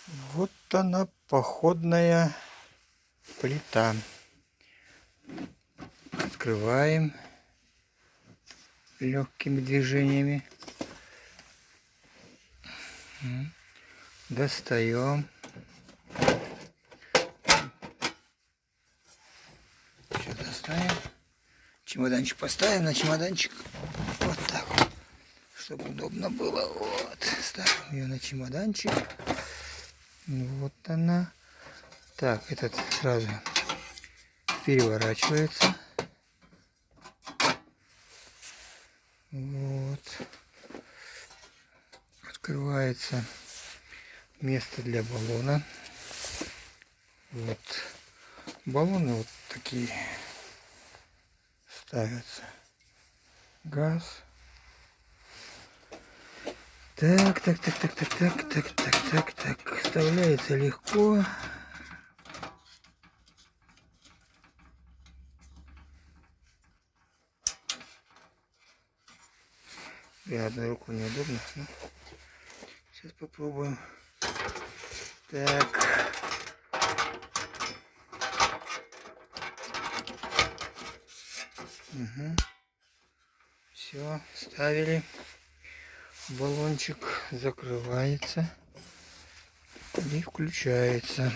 Вот она, походная плита. Открываем легкими движениями. Достаем. Сейчас достанем. Чемоданчик поставим на чемоданчик. Вот так вот. Чтобы удобно было. Вот. Ставим ее на чемоданчик. Вот она. Так, этот сразу переворачивается. Вот. Открывается место для баллона. Вот. Баллоны вот такие ставятся. Газ. Так. Вставляется легко. И одной рукой неудобно. Но сейчас попробуем. Так. Угу. Все, ставили. Баллончик закрывается и включается.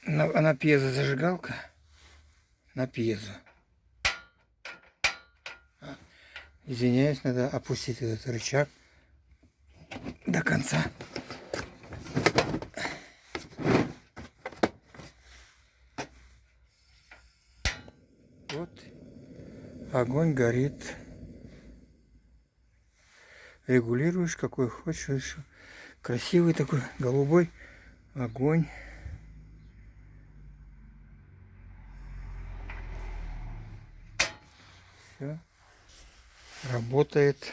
Она пьезозажигалка. На пьезо. Извиняюсь, надо опустить этот рычаг до конца. Вот огонь горит. Регулируешь, какой хочешь. Красивый такой голубой огонь. Все. Работает.